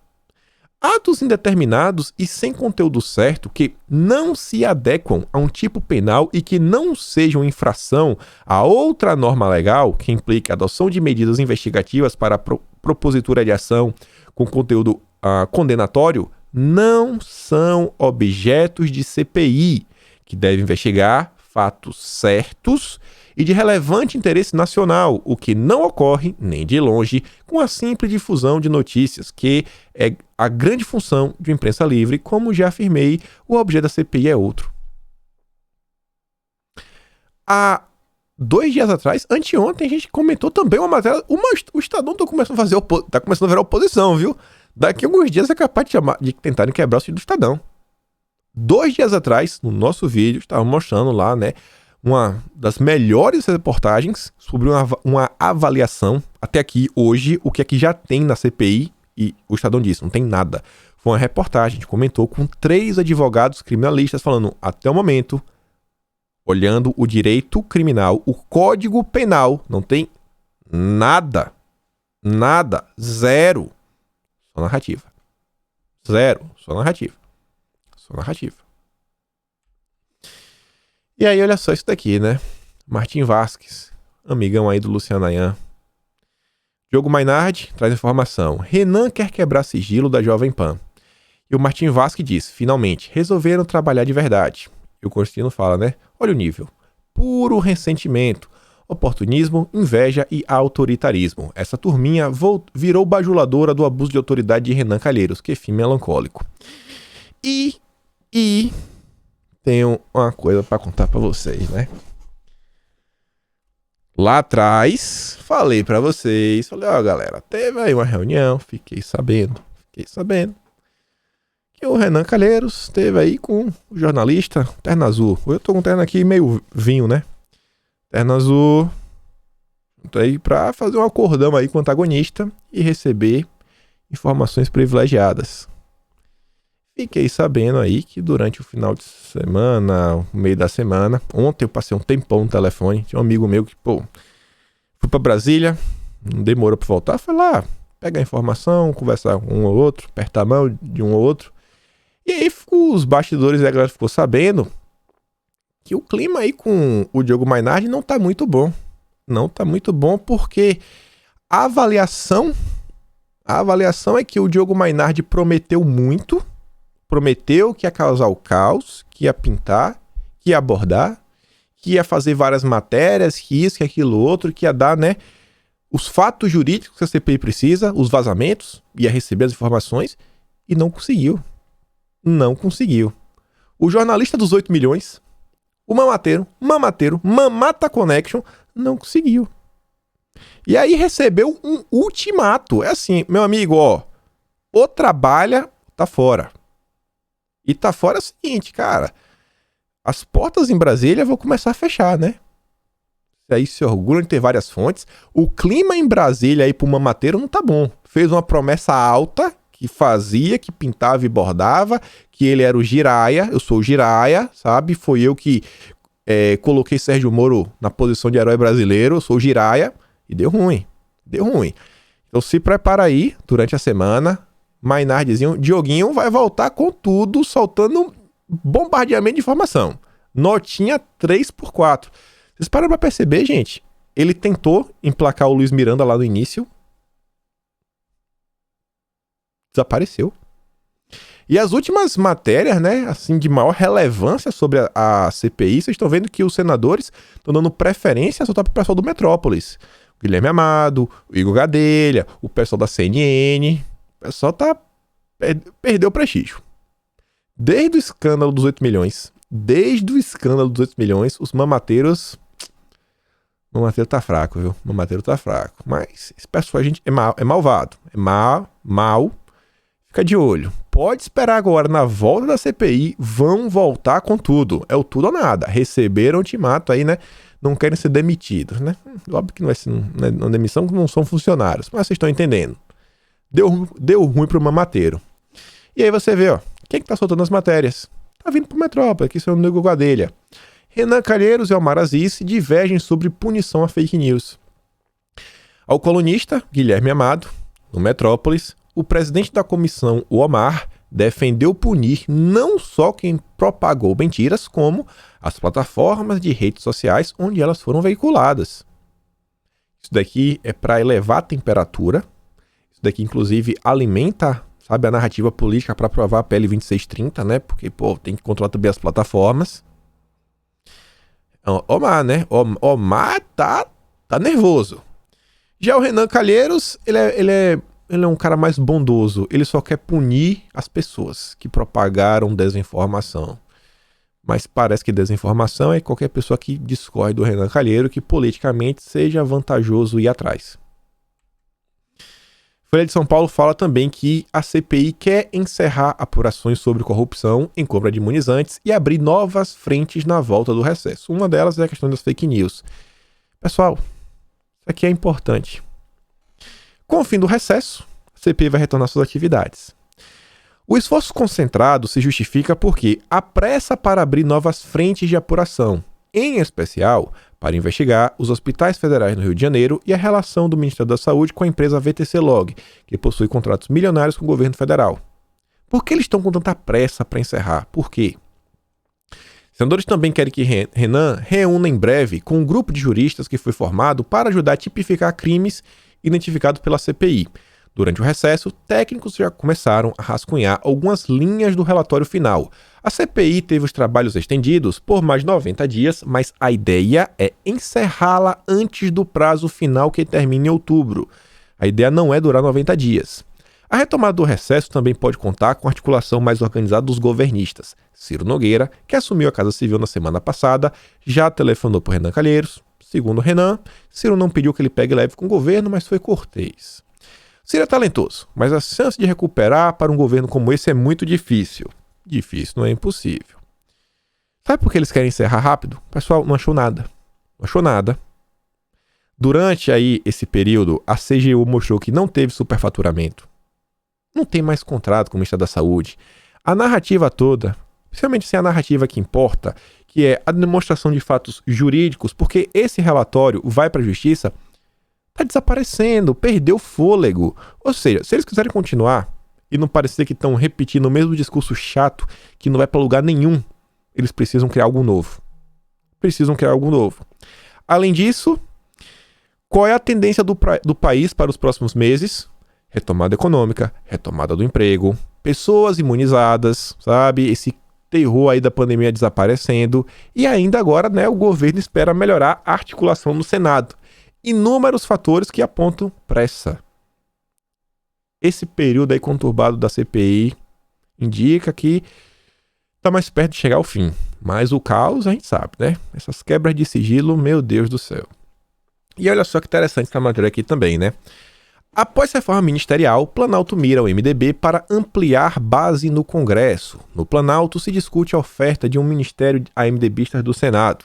Speaker 1: Atos indeterminados e sem conteúdo certo que não se adequam a um tipo penal e que não sejam infração a outra norma legal que implique a adoção de medidas investigativas para a propositura de ação com conteúdo condenatório não são objetos de CPI, que deve investigar fatos certos e de relevante interesse nacional, o que não ocorre, nem de longe, com a simples difusão de notícias, que é a grande função de uma imprensa livre. Como já afirmei, o objeto da CPI é outro. Há 2 dias atrás, anteontem, a gente comentou também uma matéria. O Estadão tá começando a virar oposição, viu? Daqui a alguns dias é capaz de tentarem quebrar o sítio do Estadão. 2 dias atrás, no nosso vídeo, estava mostrando lá, né, uma das melhores reportagens sobre uma avaliação, até aqui, hoje, o que aqui já tem na CPI, e o Estadão disse, não tem nada. Foi uma reportagem, a gente comentou, com 3 advogados criminalistas falando, até o momento, olhando o direito criminal, o Código Penal, não tem nada, zero, só narrativa. Zero, só narrativa. E aí, olha só isso daqui, né? Martim Vasques, amigão aí do Luciano Ayan. Diogo Mainardi traz informação. Renan quer quebrar sigilo da Jovem Pan. E o Martim Vasques diz, finalmente, resolveram trabalhar de verdade. E o Constantino fala, né? Olha o nível. Puro ressentimento. oportunismo, inveja e autoritarismo. Essa turminha virou bajuladora do abuso de autoridade de Renan Calheiros, que fim melancólico. E tenho uma coisa para contar para vocês, né? Lá atrás, falei para vocês, ó, galera, teve aí uma reunião, fiquei sabendo que o Renan Calheiros esteve aí com o jornalista Terno Azul. Eu tô com o terno aqui meio vinho, né? Terno Azul, tô aí pra fazer um acordão aí com o antagonista e receber informações privilegiadas. Fiquei sabendo aí que durante o final de semana, o meio da semana, ontem eu passei um tempão no telefone, tinha um amigo meu que, fui pra Brasília, não demorou pra voltar, foi lá pegar informação, conversar com um ou outro, apertar a mão de um ou outro. E aí os bastidores, a galera ficou sabendo que o clima aí com o Diogo Mainardi não tá muito bom. Não tá muito bom porque a avaliação é que o Diogo Mainardi prometeu muito, prometeu que ia causar o caos, que ia pintar, que ia abordar, que ia fazer várias matérias, que isso, que aquilo outro, que ia dar, né, os fatos jurídicos que a CPI precisa, os vazamentos, ia receber as informações e não conseguiu. Não conseguiu. O jornalista dos 8 milhões, o Mamateiro, Mamata Connection, não conseguiu. E aí recebeu um ultimato. É assim, meu amigo, ó, ou trabalha, tá fora. E tá fora é o seguinte, cara, as portas em Brasília vão começar a fechar, né? Aí se orgulham de ter várias fontes. O clima em Brasília aí pro Mamateiro não tá bom. Fez uma promessa alta, que fazia, que pintava e bordava, que ele era o Jiraya, eu sou o Jiraya, sabe? Foi eu que coloquei Sérgio Moro na posição de herói brasileiro, eu sou o Jiraya, e deu ruim. Então se prepara aí, durante a semana, Mainardizinho, Dioguinho vai voltar com tudo, soltando bombardeamento de informação. Notinha 3x4. Vocês param pra perceber, gente? Ele tentou emplacar o Luiz Miranda lá no início, desapareceu. E as últimas matérias, né, assim, de maior relevância sobre a CPI, vocês estão vendo que os senadores estão dando preferência só para o pessoal do Metrópolis. O Guilherme Amado, o Igor Gadelha, o pessoal da CNN. O pessoal perdeu o prestígio. Desde o escândalo dos 8 milhões, os mamateiros... O Mamateiro tá fraco, viu? O Mamateiro tá fraco. Mas esse pessoal, gente, é malvado. É mal. Fica de olho. Pode esperar agora, na volta da CPI, vão voltar com tudo. É o tudo ou nada. Receberam o ultimato aí, né? Não querem ser demitidos, né? Óbvio que não vai ser uma demissão, que não são funcionários. Mas vocês estão entendendo. Deu ruim pro Mamateiro. E aí você vê, ó. Quem que tá soltando as matérias? Tá vindo pro Metrópole, aqui seu amigo Gadelha. Renan Calheiros e Omar Aziz divergem sobre punição a fake news. Ao colunista Guilherme Amado, no Metrópolis, o presidente da comissão, o Omar, defendeu punir não só quem propagou mentiras, como as plataformas de redes sociais onde elas foram veiculadas. Isso daqui é para elevar a temperatura. Isso daqui, inclusive, alimenta, sabe, a narrativa política para aprovar a PL 2630, né? Porque, tem que controlar também as plataformas. Omar, né? Omar tá nervoso. Já o Renan Calheiros, ele é um cara mais bondoso. Ele só quer punir as pessoas que propagaram desinformação. Mas parece que desinformação é qualquer pessoa que discorre do Renan Calheiros, que politicamente seja vantajoso ir atrás. Folha de São Paulo fala também que a CPI quer encerrar apurações sobre corrupção em compra de imunizantes e abrir novas frentes na volta do recesso. Uma delas é a questão das fake news. Pessoal, isso aqui é importante. Com o fim do recesso, a CPI vai retornar suas atividades. O esforço concentrado se justifica porque há pressa para abrir novas frentes de apuração, em especial para investigar os hospitais federais no Rio de Janeiro e a relação do Ministério da Saúde com a empresa VTC Log, que possui contratos milionários com o governo federal. Por que eles estão com tanta pressa para encerrar? Por quê? Senadores também querem que Renan reúna em breve com um grupo de juristas que foi formado para ajudar a tipificar crimes identificados pela CPI. Durante o recesso, técnicos já começaram a rascunhar algumas linhas do relatório final. A CPI teve os trabalhos estendidos por mais de 90 dias, mas a ideia é encerrá-la antes do prazo final que termina em outubro. A ideia não é durar 90 dias. A retomada do recesso também pode contar com a articulação mais organizada dos governistas. Ciro Nogueira, que assumiu a Casa Civil na semana passada, já telefonou por Renan Calheiros. Segundo Renan, Ciro não pediu que ele pegue leve com o governo, mas foi cortês. Ciro é talentoso, mas a chance de recuperar para um governo como esse é muito difícil. Difícil não é impossível. Sabe por que eles querem encerrar rápido? O pessoal não achou nada. Não achou nada. Durante aí esse período, a CGU mostrou que não teve superfaturamento. Não tem mais contrato com o Ministério da Saúde. A narrativa toda, principalmente se é a narrativa que importa, que é a demonstração de fatos jurídicos, porque esse relatório vai para a justiça, está desaparecendo, perdeu fôlego. Ou seja, se eles quiserem continuar e não parecer que estão repetindo o mesmo discurso chato que não vai para lugar nenhum, eles precisam criar algo novo. Além disso, qual é a tendência do país para os próximos meses? Retomada econômica, retomada do emprego, pessoas imunizadas, sabe? Esse terror aí da pandemia desaparecendo. E ainda agora, né, o governo espera melhorar a articulação no Senado. Inúmeros fatores que apontam pressa. Esse período aí conturbado da CPI indica que está mais perto de chegar ao fim. Mas o caos a gente sabe, né? Essas quebras de sigilo, meu Deus do céu. E olha só que interessante essa matéria aqui também, né? Após reforma ministerial, Planalto mira o MDB para ampliar base no Congresso. No Planalto se discute a oferta de um ministério a MDBistas do Senado.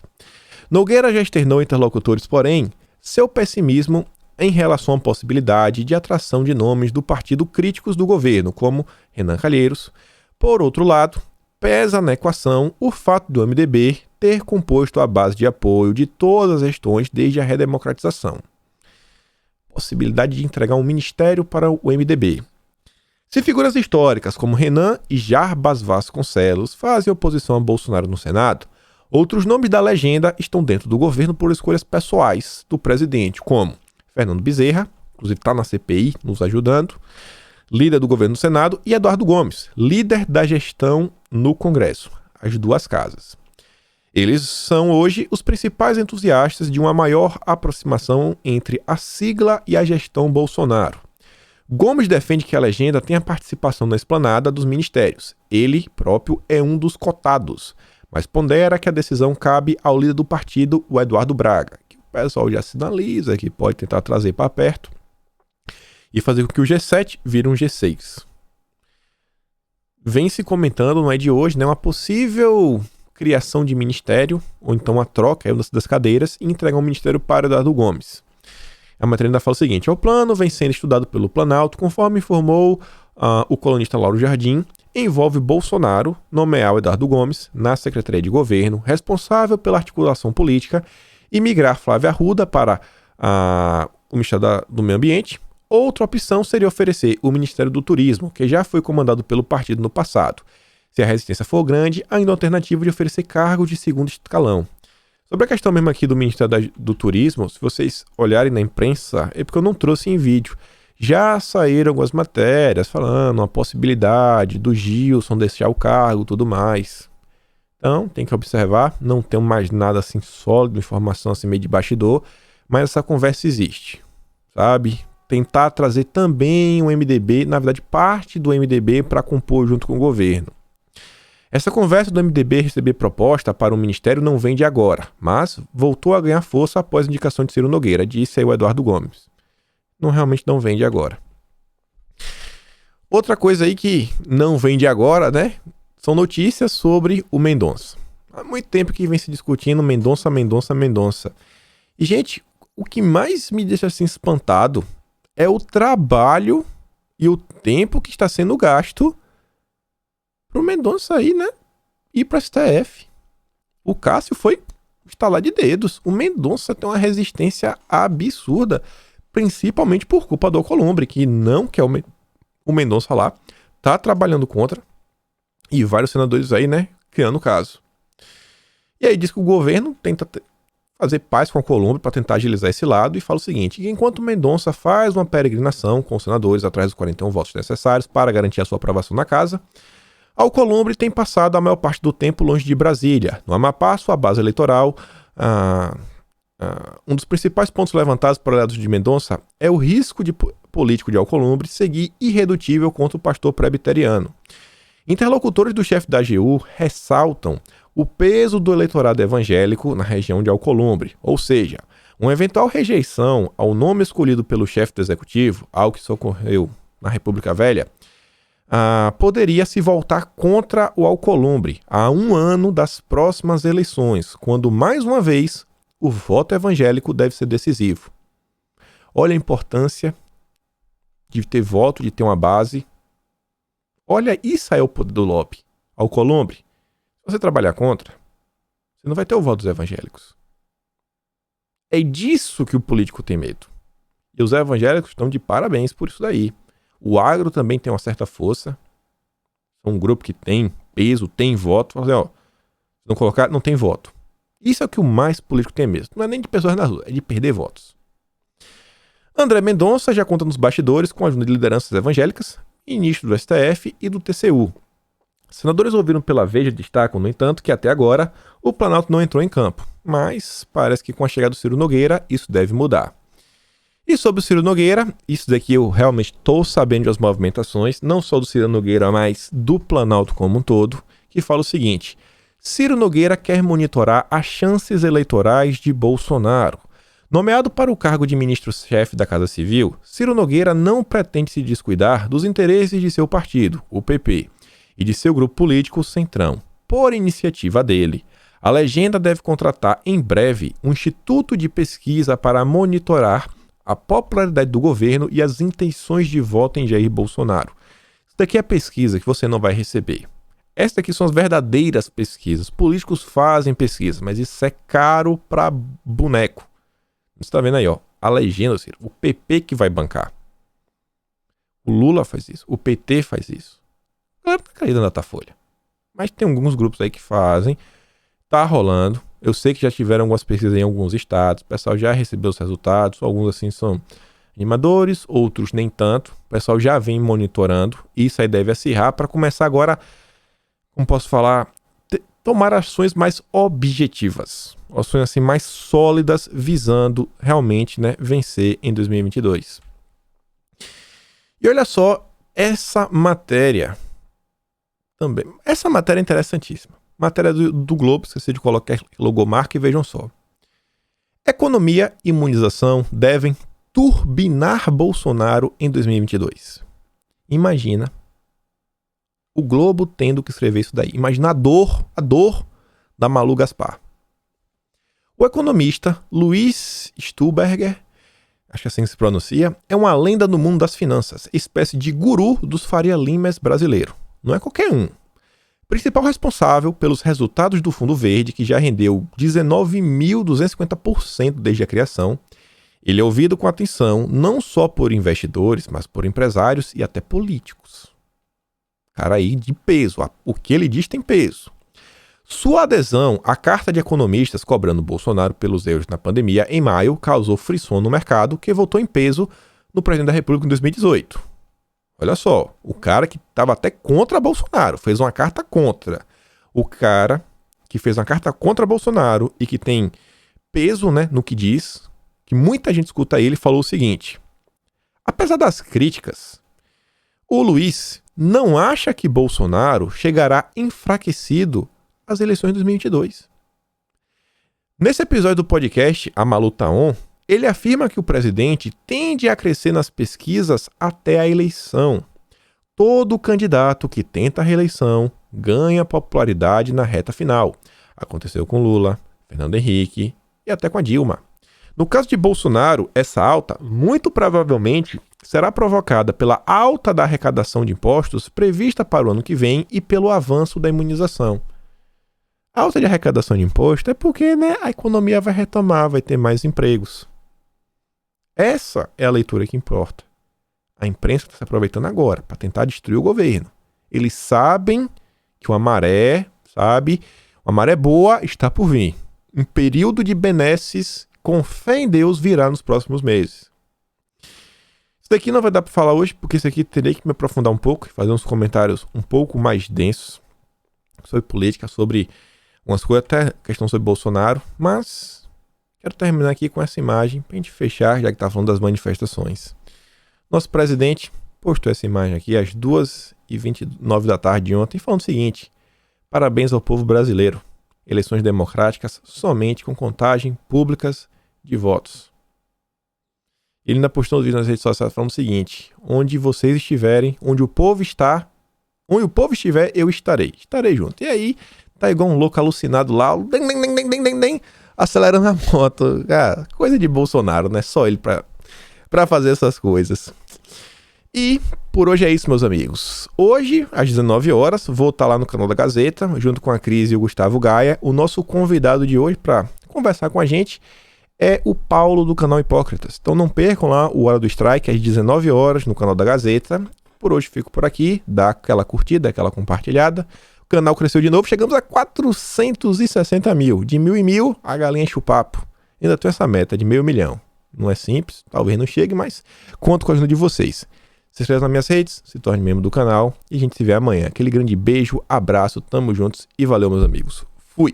Speaker 1: Nogueira já externou interlocutores, porém, seu pessimismo em relação à possibilidade de atração de nomes do partido críticos do governo, como Renan Calheiros. Por outro lado, pesa na equação o fato do MDB ter composto a base de apoio de todas as gestões desde a redemocratização. Possibilidade de entregar um ministério para o MDB. Se figuras históricas como Renan e Jarbas Vasconcelos fazem oposição a Bolsonaro no Senado, outros nomes da legenda estão dentro do governo por escolhas pessoais do presidente, como Fernando Bezerra, inclusive está na CPI nos ajudando, líder do governo no Senado, e Eduardo Gomes, líder da gestão no Congresso, as duas casas. Eles são hoje os principais entusiastas de uma maior aproximação entre a sigla e a gestão Bolsonaro. Gomes defende que a legenda tenha participação na esplanada dos ministérios. Ele próprio é um dos cotados, mas pondera que a decisão cabe ao líder do partido, o Eduardo Braga, que o pessoal já sinaliza que pode tentar trazer para perto e fazer com que o G7 vire um G6. Vem se comentando, não é de hoje, né, uma possível criação de ministério, ou então a troca das cadeiras, e entregar um ministério para Eduardo Gomes. A matéria ainda fala o seguinte: o plano vem sendo estudado pelo Planalto, conforme informou o colunista Lauro Jardim, envolve Bolsonaro nomear o Eduardo Gomes na Secretaria de Governo, responsável pela articulação política, e migrar Flávia Arruda para o Ministério do Meio Ambiente. Outra opção seria oferecer o Ministério do Turismo, que já foi comandado pelo partido no passado. Se a resistência for grande, ainda a alternativa de oferecer cargos de segundo escalão. Sobre a questão mesmo aqui do Ministério do Turismo, se vocês olharem na imprensa, é porque eu não trouxe em vídeo. Já saíram algumas matérias falando a possibilidade do Gilson deixar o cargo e tudo mais. Então, tem que observar, não tenho mais nada assim sólido, informação assim meio de bastidor, mas essa conversa existe, sabe? Tentar trazer também o MDB, na verdade parte do MDB, para compor junto com o governo. Essa conversa do MDB receber proposta para um ministério não vem de agora, mas voltou a ganhar força após a indicação de Ciro Nogueira, disse aí o Eduardo Gomes. Realmente não vem de agora. Outra coisa aí que não vem de agora, né? São notícias sobre o Mendonça. Há muito tempo que vem se discutindo Mendonça. E, gente, o que mais me deixa assim espantado é o trabalho e o tempo que está sendo gasto pro Mendonça aí, né? Ir pro STF. O Cássio foi estalar de dedos. O Mendonça tem uma resistência absurda, principalmente por culpa do Alcolumbre, que não quer o Mendonça lá, tá trabalhando contra, e vários senadores aí, né, criando o caso. E aí diz que o governo tenta fazer paz com Alcolumbre para tentar agilizar esse lado e fala o seguinte: enquanto Mendonça faz uma peregrinação com os senadores atrás dos 41 votos necessários para garantir a sua aprovação na casa, Alcolumbre tem passado a maior parte do tempo longe de Brasília. No Amapá, sua base eleitoral, um dos principais pontos levantados por aliados de Mendonça é o risco político de Alcolumbre seguir irredutível contra o pastor presbiteriano. Interlocutores do chefe da AGU ressaltam o peso do eleitorado evangélico na região de Alcolumbre, ou seja, uma eventual rejeição ao nome escolhido pelo chefe do executivo, algo que socorreu na República Velha, poderia se voltar contra o Alcolumbre a 1 ano das próximas eleições, quando, mais uma vez, o voto evangélico deve ser decisivo. Olha a importância de ter voto, de ter uma base. Olha, isso aí é o poder do lobby. Alcolumbre, se você trabalhar contra, você não vai ter o voto dos evangélicos. É disso que o político tem medo. E os evangélicos estão de parabéns por isso daí. O agro também tem uma certa força. É um grupo que tem peso, tem voto. Se não colocar, não tem voto. Isso é o que o mais político tem medo. Não é nem de pessoas na rua, é de perder votos. André Mendonça já conta nos bastidores com a ajuda de lideranças evangélicas, ministro do STF e do TCU. Senadores ouviram pela Veja destacam, no entanto, que até agora o Planalto não entrou em campo. Mas parece que com a chegada do Ciro Nogueira isso deve mudar. E sobre o Ciro Nogueira, isso daqui eu realmente estou sabendo das movimentações, não só do Ciro Nogueira, mas do Planalto como um todo, que fala o seguinte: Ciro Nogueira quer monitorar as chances eleitorais de Bolsonaro. Nomeado para o cargo de ministro-chefe da Casa Civil, Ciro Nogueira não pretende se descuidar dos interesses de seu partido, o PP, e de seu grupo político, o Centrão. Por iniciativa dele, a legenda deve contratar em breve um instituto de pesquisa para monitorar a popularidade do governo e as intenções de voto em Jair Bolsonaro. Isso daqui é a pesquisa que você não vai receber. Essas aqui são as verdadeiras pesquisas. Políticos fazem pesquisa, mas isso é caro para boneco. Você está vendo aí, ó, a legenda, Ciro, o PP que vai bancar. O Lula faz isso, o PT faz isso. A galera tá caída na Datafolha. Mas tem alguns grupos aí que fazem. Tá rolando. Eu sei que já tiveram algumas pesquisas em alguns estados. O pessoal já recebeu os resultados. Alguns assim são animadores, outros nem tanto. O pessoal já vem monitorando. Isso aí deve acirrar para começar agora, como posso falar, tomar ações mais objetivas. Ações assim mais sólidas, visando realmente, né, vencer em 2022. E olha só essa matéria também. Essa matéria é interessantíssima. Matéria do Globo, esqueci de colocar logomarca e vejam só. Economia e imunização devem turbinar Bolsonaro em 2022. Imagina o Globo tendo que escrever isso daí. Imagina a dor da Malu Gaspar. O economista Luiz Stuberger, acho que assim se pronuncia, é uma lenda no mundo das finanças, espécie de guru dos Faria Limas brasileiro. Não é qualquer um. Principal responsável pelos resultados do Fundo Verde, que já rendeu 19.250% desde a criação. Ele é ouvido com atenção não só por investidores, mas por empresários e até políticos. Cara aí de peso, o que ele diz tem peso. Sua adesão à carta de economistas cobrando Bolsonaro pelos erros na pandemia em maio causou frisson no mercado, que votou em peso no presidente da República em 2018. Olha só, o cara que estava até contra Bolsonaro, fez uma carta contra. O cara que fez uma carta contra Bolsonaro e que tem peso, né, no que diz, que muita gente escuta ele, falou o seguinte: apesar das críticas, o Luiz não acha que Bolsonaro chegará enfraquecido às eleições de 2022. Nesse episódio do podcast A Malu Tá On, ele afirma que o presidente tende a crescer nas pesquisas até a eleição. Todo candidato que tenta a reeleição ganha popularidade na reta final. Aconteceu com Lula, Fernando Henrique e até com a Dilma. No caso de Bolsonaro, essa alta, muito provavelmente, será provocada pela alta da arrecadação de impostos prevista para o ano que vem e pelo avanço da imunização. A alta de arrecadação de imposto é porque, né, a economia vai retomar, vai ter mais empregos. Essa é a leitura que importa. A imprensa está se aproveitando agora para tentar destruir o governo. Eles sabem que uma maré boa está por vir. Um período de benesses com fé em Deus virá nos próximos meses. Isso daqui não vai dar para falar hoje, porque isso aqui terei que me aprofundar um pouco, fazer uns comentários um pouco mais densos sobre política, sobre umas coisas, até questão sobre Bolsonaro, mas quero terminar aqui com essa imagem para a gente fechar, já que está falando das manifestações. Nosso presidente postou essa imagem aqui às 2h29 da tarde de ontem, falando o seguinte: parabéns ao povo brasileiro. Eleições democráticas somente com contagem públicas de votos. Ele ainda postou um vídeo nas redes sociais falando o seguinte: onde vocês estiverem, onde o povo estiver, eu estarei. Estarei junto. E aí, tá igual um louco alucinado lá, acelerando a moto. Ah, coisa de Bolsonaro, né? Só ele pra fazer essas coisas. E por hoje é isso, meus amigos. Hoje, às 19 horas, vou estar lá no canal da Gazeta, junto com a Cris e o Gustavo Gaia. O nosso convidado de hoje para conversar com a gente é o Paulo do canal Hipócritas. Então não percam lá o Hora do Strike, às 19 horas, no canal da Gazeta. Por hoje fico por aqui, dá aquela curtida, aquela compartilhada. O canal cresceu de novo, chegamos a 460 mil. De 1.000 em 1.000, a galinha enche o papo. Ainda tenho essa meta de 500 mil. Não é simples, talvez não chegue, mas conto com a ajuda de vocês. Se inscreva nas minhas redes, se torne membro do canal e a gente se vê amanhã. Aquele grande beijo, abraço, tamo juntos e valeu, meus amigos. Fui!